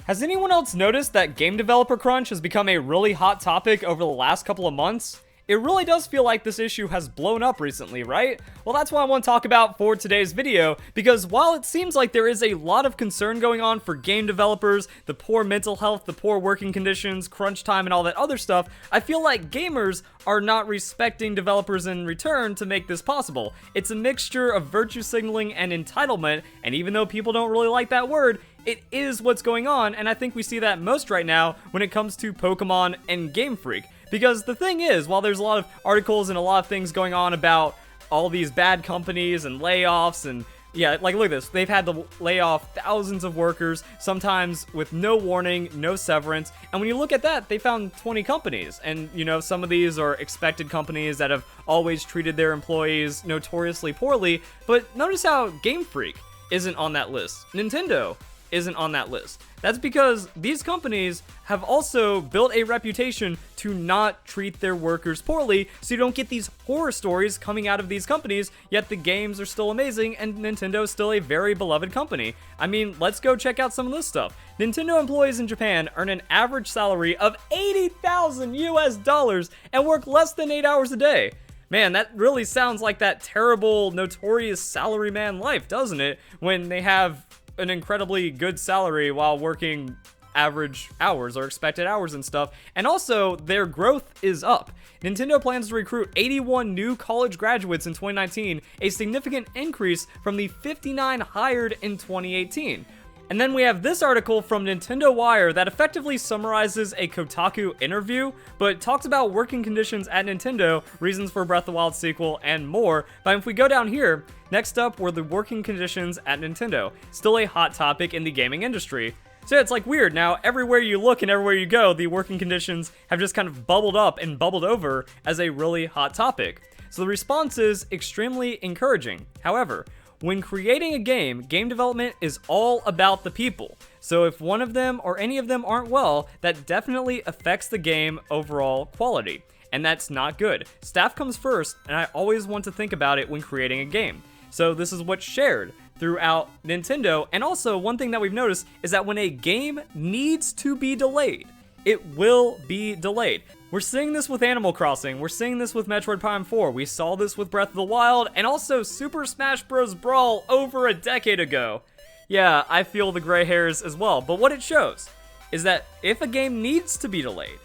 Has anyone else noticed that game developer crunch has become a really hot topic over the last couple of months? It really does feel like this issue has blown up recently, right? Well, that's what I want to talk about for today's video, because while it seems like there is a lot of concern going on for game developers, the poor mental health, the poor working conditions, crunch time, and all that other stuff, I feel like gamers are not respecting developers in return to make this possible. It's a mixture of virtue signaling and entitlement, and even though people don't really like that word, it is what's going on, and I think we see that most right now when it comes to Pokemon and Gamefreak. Because the thing is, while there's a lot of articles and a lot of things going on about all these bad companies and layoffs and yeah, like look at this, they've had to lay off thousands of workers, sometimes with no warning, no severance, and when you look at that, they found 20 companies, and you know, some of these are expected companies that have always treated their employees notoriously poorly, but notice how Game Freak isn't on that list. Nintendo isn't on that list. That's because these companies have also built a reputation to not treat their workers poorly, so you don't get these horror stories coming out of these companies, yet the games are still amazing and Nintendo is still a very beloved company. I mean, let's go check out some of this stuff. Nintendo employees in Japan earn an average salary of $80,000 US and work less than 8 hours a day. Man, that really sounds like that terrible, notorious salaryman life, doesn't it? When they have an incredibly good salary while working average hours or expected hours and stuff. And also, their growth is up. Nintendo plans to recruit 81 new college graduates in 2019, a significant increase from the 59 hired in 2018. And then we have this article from Nintendo Wire that effectively summarizes a Kotaku interview, but talks about working conditions at Nintendo, reasons for Breath of the Wild sequel, and more. But if we go down here, next up were the working conditions at Nintendo, still a hot topic in the gaming industry. So it's like weird, now everywhere you look and everywhere you go, the working conditions have just kind of bubbled up and bubbled over as a really hot topic. So the response is extremely encouraging. However, when creating a game, game development is all about the people. So if one of them or any of them aren't well, that definitely affects the game overall quality. And that's not good. Staff comes first, and I always want to think about it when creating a game. So this is what's shared throughout Nintendo. And also, one thing that we've noticed is that when a game needs to be delayed, it will be delayed. We're seeing this with Animal Crossing, we're seeing this with Metroid Prime 4, we saw this with Breath of the Wild, and also Super Smash Bros. Brawl over a decade ago. Yeah, I feel the gray hairs as well, but what it shows is that if a game needs to be delayed,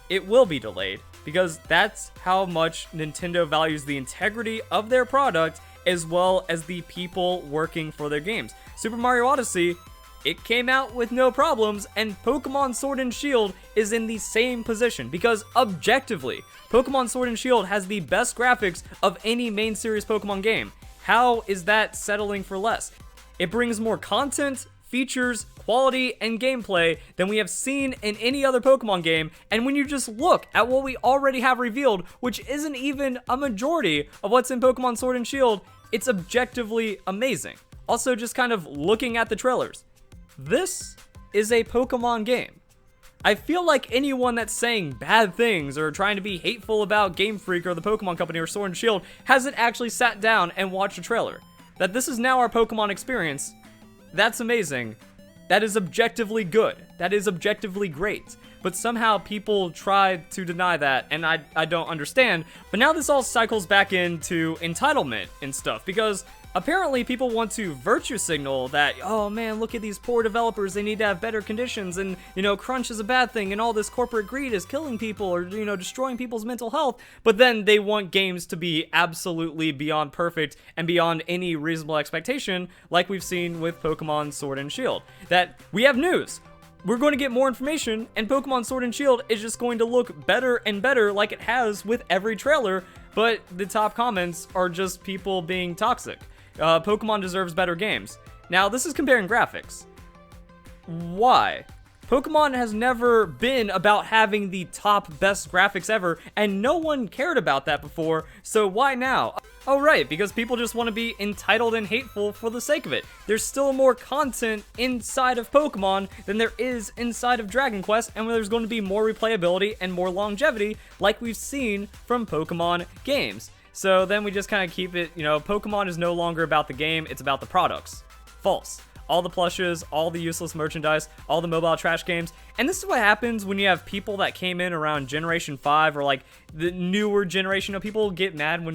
it will be delayed, because that's how much Nintendo values the integrity of their product as well as the people working for their games. Super Mario Odyssey, it came out with no problems, and Pokemon Sword and Shield is in the same position because objectively, Pokemon Sword and Shield has the best graphics of any main series Pokemon game. How is that settling for less? It brings more content, features, quality, and gameplay than we have seen in any other Pokemon game, and when you just look at what we already have revealed, which isn't even a majority of what's in Pokemon Sword and Shield, it's objectively amazing. Also, just kind of looking at the trailers. This is a Pokemon game. I feel like anyone that's saying bad things or trying to be hateful about Game Freak or the Pokemon Company or Sword and Shield hasn't actually sat down and watched a trailer. That this is now our Pokemon experience, that's amazing. That is objectively good. That is objectively great. But somehow people try to deny that, and I don't understand. But now this all cycles back into entitlement and stuff, because apparently people want to virtue signal that, oh man, look at these poor developers, they need to have better conditions, and you know, crunch is a bad thing, and all this corporate greed is killing people, or you know, destroying people's mental health. But then they want games to be absolutely beyond perfect and beyond any reasonable expectation, like we've seen with Pokemon Sword and Shield. That we have news. We're going to get more information, and Pokemon Sword and Shield is just going to look better and better like it has with every trailer, but the top comments are just people being toxic. Pokemon deserves better games. Now, this is comparing graphics. Why? Pokemon has never been about having the top best graphics ever, and no one cared about that before, so why now? Oh right, because people just want to be entitled and hateful for the sake of it. There's still more content inside of Pokemon than there is inside of Dragon Quest, and there's going to be more replayability and more longevity like we've seen from Pokemon games. So then we just kind of keep it, you know, Pokemon is no longer about the game, it's about the products. False. all the plushes, all the useless merchandise, all the mobile trash games. And this is what happens when you have people that came in around Generation 5 or like the newer generation. People get mad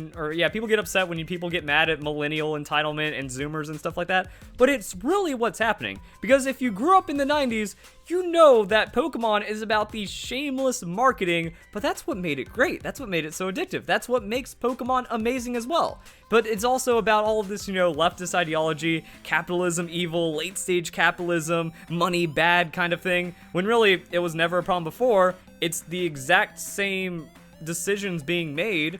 people get upset when people get mad at millennial entitlement and Zoomers and stuff like that. But it's really what's happening. Because if you grew up in the 90s, you know that Pokemon is about the shameless marketing, but that's what made it great. That's what made it so addictive. That's what makes Pokemon amazing as well. But it's also about all of this, leftist ideology, capitalism evil, late stage capitalism, money bad kind of thing, when really it was never a problem before. It's the exact same decisions being made,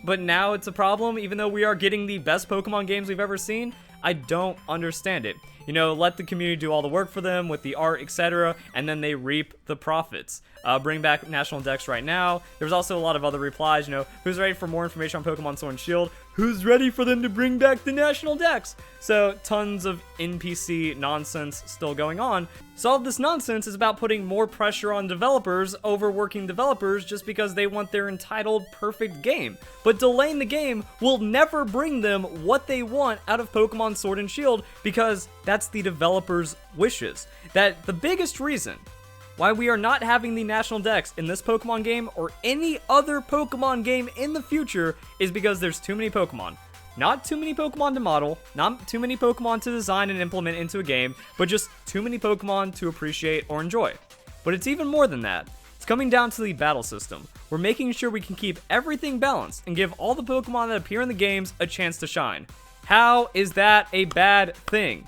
but now it's a problem even though we are getting the best Pokemon games we've ever seen. I don't understand it. Let the community do all the work for them with the art, etc., and then they reap the profits. Bring back National Dex right now. There's also a lot of other replies, who's ready for more information on Pokemon Sword and Shield? Who's ready for them to bring back the National Dex? So, tons of NPC nonsense still going on. So all of this nonsense is about putting more pressure on developers, overworking developers just because they want their entitled perfect game. But delaying the game will never bring them what they want out of Pokemon Sword and Shield, because that's the developers' wishes. That the biggest reason why we are not having the National Dex in this Pokemon game or any other Pokemon game in the future is because there's too many Pokemon. Not too many Pokemon to model, not too many Pokemon to design and implement into a game, but just too many Pokemon to appreciate or enjoy. But it's even more than that. It's coming down to the battle system. We're making sure we can keep everything balanced and give all the Pokemon that appear in the games a chance to shine. How is that a bad thing?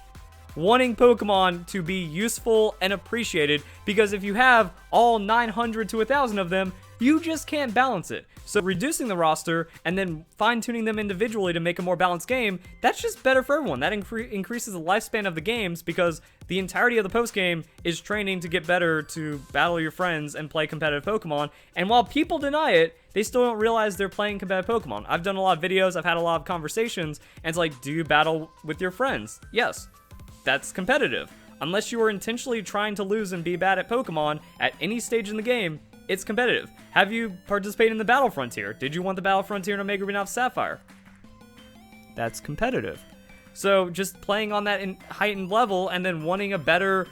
Wanting Pokemon to be useful and appreciated, because if you have all 900 to 1,000 of them, you just can't balance it. So reducing the roster and then fine-tuning them individually to make a more balanced game, that's just better for everyone. That increases the lifespan of the games, because the entirety of the post-game is training to get better, to battle your friends and play competitive Pokemon. And while people deny it, they still don't realize they're playing competitive Pokemon. I've done a lot of videos, I've had a lot of conversations, and it's like, do you battle with your friends? Yes. That's competitive. Unless you are intentionally trying to lose and be bad at Pokemon at any stage in the game, it's competitive. Have you participated in the Battle Frontier? Did you want the Battle Frontier in Omega Ruby Alpha Sapphire? That's competitive. So just playing on that heightened level and then wanting a better,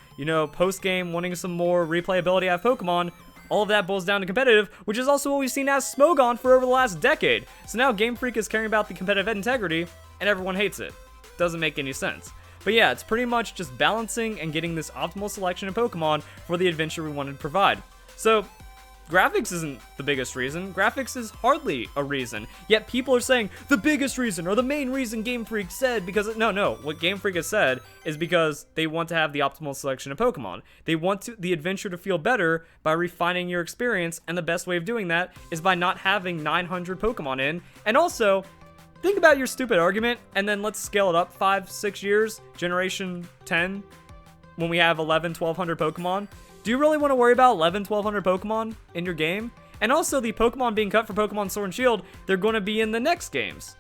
post-game, wanting some more replayability out of Pokemon, all of that boils down to competitive, which is also what we've seen as Smogon for over the last decade. So now Gamefreak is caring about the competitive integrity, and everyone hates it. Doesn't make any sense. But yeah, it's pretty much just balancing and getting this optimal selection of Pokemon for the adventure we wanted to provide. So, graphics isn't the biggest reason. Graphics is hardly a reason. Yet people are saying the biggest reason or the main reason Game Freak said, because no, what Game Freak has said is because they want to have the optimal selection of Pokemon. They want the adventure to feel better by refining your experience, and the best way of doing that is by not having 900 Pokemon in. And also, think about your stupid argument, and then let's scale it up 5-6 years, Generation 10, when we have 1,100-1,200 Pokemon. Do you really want to worry about 1,100-1,200 Pokemon in your game? And also, the Pokemon being cut for Pokemon Sword and Shield, they're going to be in the next games.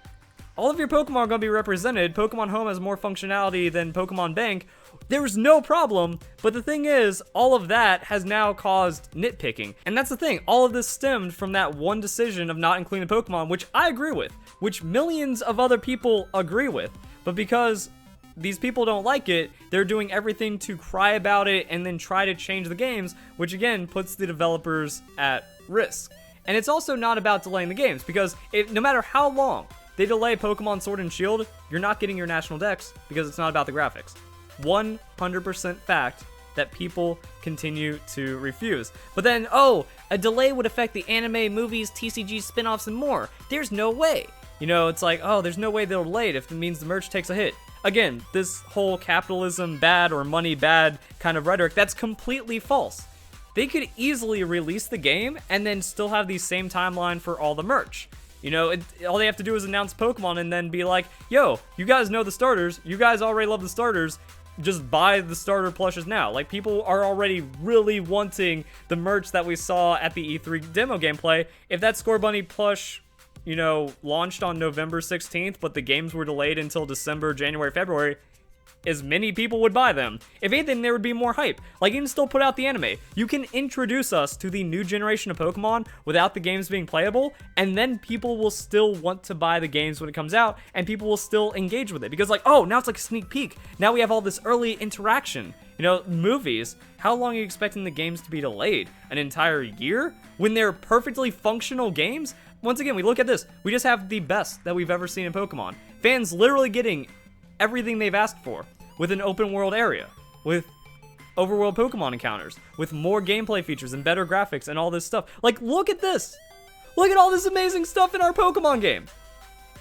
All of your Pokemon are going to be represented. Pokemon Home has more functionality than Pokemon Bank. There's no problem, but the thing is, all of that has now caused nitpicking. And that's the thing, all of this stemmed from that one decision of not including the Pokemon, which I agree with, which millions of other people agree with. But because these people don't like it, they're doing everything to cry about it and then try to change the games, which again puts the developers at risk. And it's also not about delaying the games, because no matter how long they delay Pokemon Sword and Shield, you're not getting your National Dex, because it's not about the graphics. 100% fact that people continue to refuse. But then, a delay would affect the anime, movies, TCG, spin-offs, and more. There's no way. It's like, there's no way they'll delay it if it means the merch takes a hit. Again, this whole capitalism bad or money bad kind of rhetoric, that's completely false. They could easily release the game and then still have the same timeline for all the merch. All they have to do is announce Pokemon and then be like, yo, you guys know the starters, you guys already love the starters, just buy the starter plushes now. Like, people are already really wanting the merch that we saw at the E3 demo gameplay. If that Scorbunny plush, launched on November 16th, but the games were delayed until December, January, February, as many people would buy them. If anything, there would be more hype. Like, you can still put out the anime. You can introduce us to the new generation of Pokemon without the games being playable, and then people will still want to buy the games when it comes out, and people will still engage with it. Because, like, oh, now it's like a sneak peek. Now we have all this early interaction. You know, movies, how long are you expecting the games to be delayed? An entire year? When they're perfectly functional games? Once again, we look at this. We just have the best that we've ever seen in Pokemon. Fans literally getting everything they've asked for, with an open world area, with overworld Pokemon encounters, with more gameplay features and better graphics and all this stuff. Like, look at this! Look at all this amazing stuff in our Pokemon game!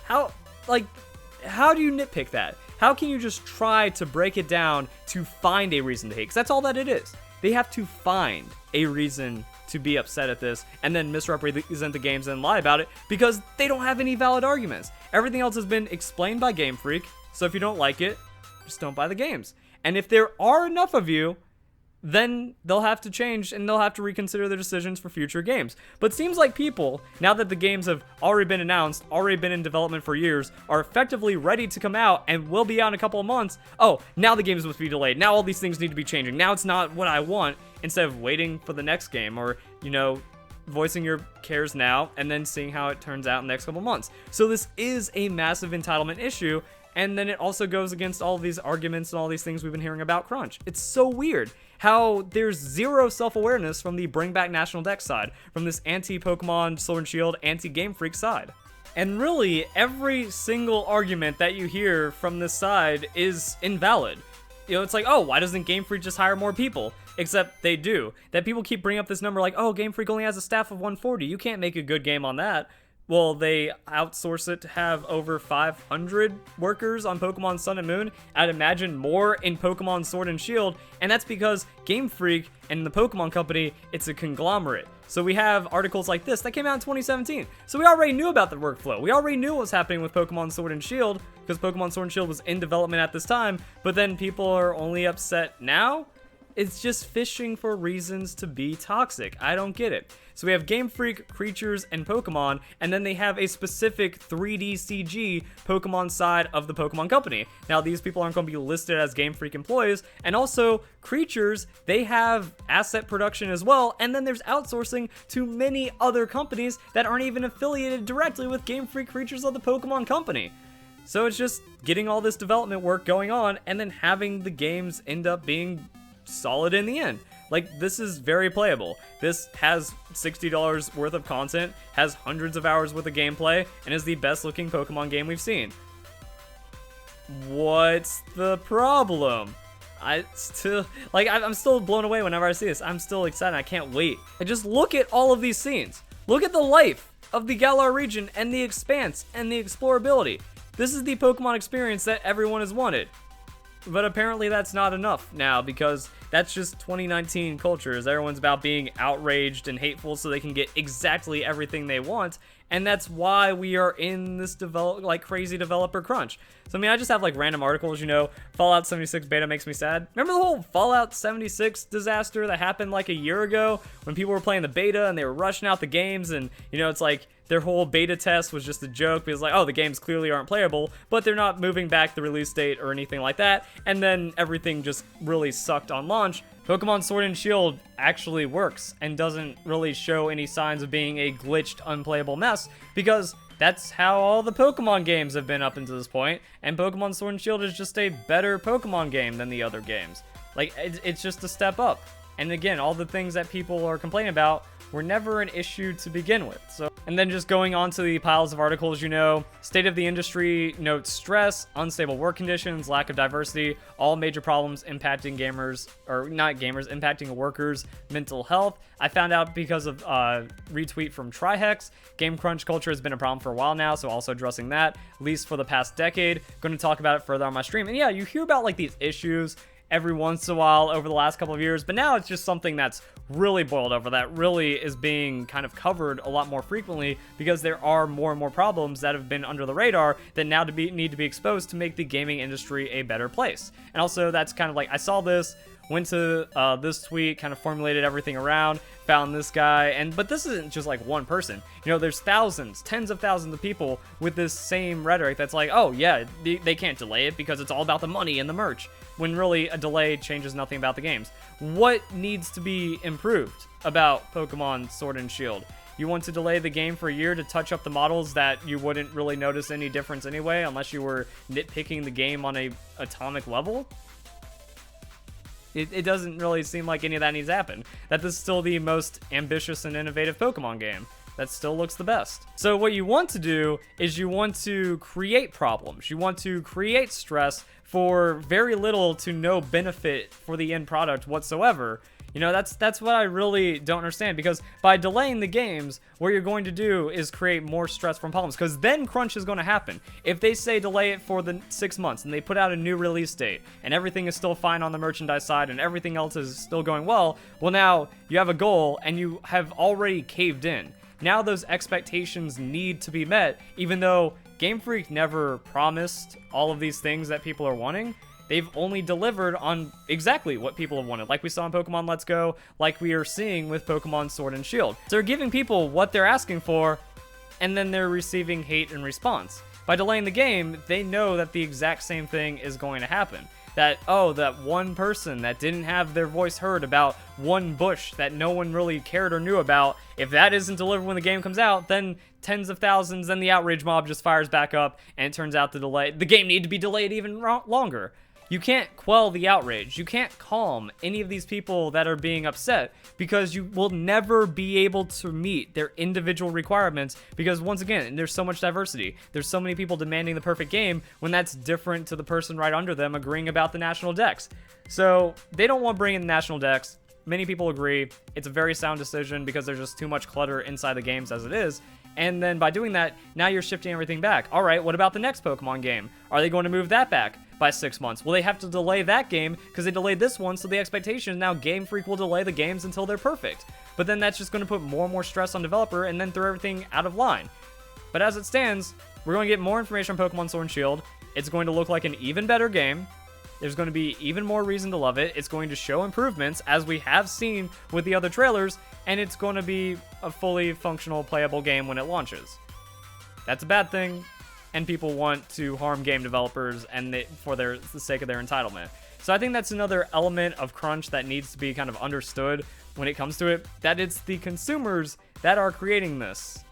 How do you nitpick that? How can you just try to break it down to find a reason to hate? Because that's all that it is. They have to find a reason to be upset at this and then misrepresent the games and lie about it because they don't have any valid arguments. Everything else has been explained by Gamefreak, so if you don't like it, just don't buy the games. And if there are enough of you, then they'll have to change and they'll have to reconsider their decisions for future games. But it seems like people, now that the games have already been announced, already been in development for years, are effectively ready to come out and will be out in a couple of months. Oh, now the games must be delayed. Now all these things need to be changing. Now it's not what I want, instead of waiting for the next game or, you know, voicing your cares now and then seeing how it turns out in the next couple months. So this is a massive entitlement issue. And then it also goes against all these arguments and all these things we've been hearing about crunch. It's so weird how there's zero self-awareness from the Bring Back National Dex side, from this anti-Pokemon Sword and Shield, anti-Game Freak side. And really, every single argument that you hear from this side is invalid. You know, it's like, oh, why doesn't Game Freak just hire more people? Except they do. That people keep bringing up this number like, oh, Game Freak only has a staff of 140. You can't make a good game on that. Well, they outsource it to have over 500 workers on Pokemon Sun and Moon. I'd imagine more in Pokemon Sword and Shield, and that's because Game Freak and the Pokemon Company, it's a conglomerate. So we have articles like this that came out in 2017. So we already knew about the workflow. We already knew what was happening with Pokemon Sword and Shield, because Pokemon Sword and Shield was in development at this time, but then people are only upset now? It's just fishing for reasons to be toxic. I don't get it. So we have Game Freak, creatures, and Pokemon, and then they have a specific 3D CG Pokemon side of the Pokemon Company. Now, these people aren't going to be listed as Game Freak employees, and also, creatures, they have asset production as well, and then there's outsourcing to many other companies that aren't even affiliated directly with Game Freak creatures of the Pokemon Company. So it's just getting all this development work going on, and then having the games end up being solid in the end. Like, this is very playable. This has $60 worth of content, has hundreds of hours worth of gameplay, and is the best looking Pokemon game we've seen. What's the problem? I'm still blown away whenever I see this. I'm still excited. I can't wait. And just look at all of these scenes. Look at the life of the Galar region and the expanse and the explorability. This is the Pokemon experience that everyone has wanted. But apparently that's not enough now, because that's just 2019 culture, as everyone's about being outraged and hateful so they can get exactly everything they want, and that's why we are in this crazy developer crunch. So I mean, I just have like random articles, you know, Fallout 76 beta makes me sad. Remember the whole Fallout 76 disaster that happened like a year ago when people were playing the beta and they were rushing out the games, and you know, it's like their whole beta test was just a joke because like, oh, the games clearly aren't playable, but they're not moving back the release date or anything like that, and then everything just really sucked on launch. Pokemon Sword and Shield actually works and doesn't really show any signs of being a glitched, unplayable mess, because that's how all the Pokemon games have been up until this point, and Pokemon Sword and Shield is just a better Pokemon game than the other games. Like, it's just a step up. And again, all the things that people are complaining about were never an issue to begin with. So, and then just going on to the piles of articles, you know, state of the industry notes stress, unstable work conditions, lack of diversity, all major problems impacting gamers, or not gamers, impacting workers' mental health. I found out because of retweet from Trihex. Game crunch culture has been a problem for a while now, so also addressing that, at least for the past decade. Going to talk about it further on my stream. And yeah, you hear about like these issues every once in a while over the last couple of years, but now it's just something that's really boiled over, that really is being kind of covered a lot more frequently, because there are more and more problems that have been under the radar that now need to be exposed to make the gaming industry a better place. And also, that's kind of like, I saw this went to this tweet, kind of formulated everything around, found this guy, but this isn't just like one person. You know, there's thousands, tens of thousands of people with this same rhetoric that's like, oh yeah, they can't delay it because it's all about the money and the merch, when really a delay changes nothing about the games. What needs to be improved about Pokemon Sword and Shield? You want to delay the game for a year to touch up the models that you wouldn't really notice any difference anyway, unless you were nitpicking the game on a atomic level? It doesn't really seem like any of that needs to happen. That this is still the most ambitious and innovative Pokemon game. That still looks the best. So what you want to do is you want to create problems. You want to create stress for very little to no benefit for the end product whatsoever. You know, that's what I really don't understand, because by delaying the games, what you're going to do is create more stress from problems, because then crunch is going to happen. If they say delay it for the 6 months and they put out a new release date and everything is still fine on the merchandise side and everything else is still going well now you have a goal and you have already caved in. Now those expectations need to be met, even though Gamefreak never promised all of these things that people are wanting. They've only delivered on exactly what people have wanted, like we saw in Pokemon Let's Go, like we are seeing with Pokemon Sword and Shield. So they're giving people what they're asking for, and then they're receiving hate in response. By delaying the game, they know that the exact same thing is going to happen. That, oh, that one person that didn't have their voice heard about one bush that no one really cared or knew about, if that isn't delivered when the game comes out, then tens of thousands, then the outrage mob just fires back up, and it turns out the game needed to be delayed even longer. You can't quell the outrage. You can't calm any of these people that are being upset, because you will never be able to meet their individual requirements, because once again, there's so much diversity. There's so many people demanding the perfect game when that's different to the person right under them agreeing about the national dex. So they don't want to bring in the national dex. Many people agree. It's a very sound decision because there's just too much clutter inside the games as it is. And then by doing that, now you're shifting everything back. All right, what about the next Pokemon game? Are they going to move that back by 6 months? Well, they have to delay that game because they delayed this one, so the expectation is now Game Freak will delay the games until they're perfect. But then that's just going to put more and more stress on developer and then throw everything out of line. But as it stands, we're going to get more information on Pokemon Sword and Shield. It's going to look like an even better game. There's going to be even more reason to love it. It's going to show improvements, as we have seen with the other trailers, and it's going to be a fully functional, playable game when it launches. That's a bad thing, and people want to harm game developers and for the sake of their entitlement. So I think that's another element of crunch that needs to be kind of understood when it comes to it, that it's the consumers that are creating this.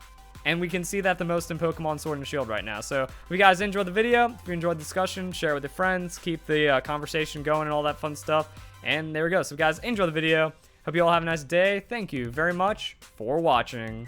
And we can see that the most in Pokemon Sword and Shield right now. So if you guys enjoyed the video, if you enjoyed the discussion, share it with your friends, keep the conversation going and all that fun stuff. And there we go. So if you guys enjoy the video, hope you all have a nice day. Thank you very much for watching.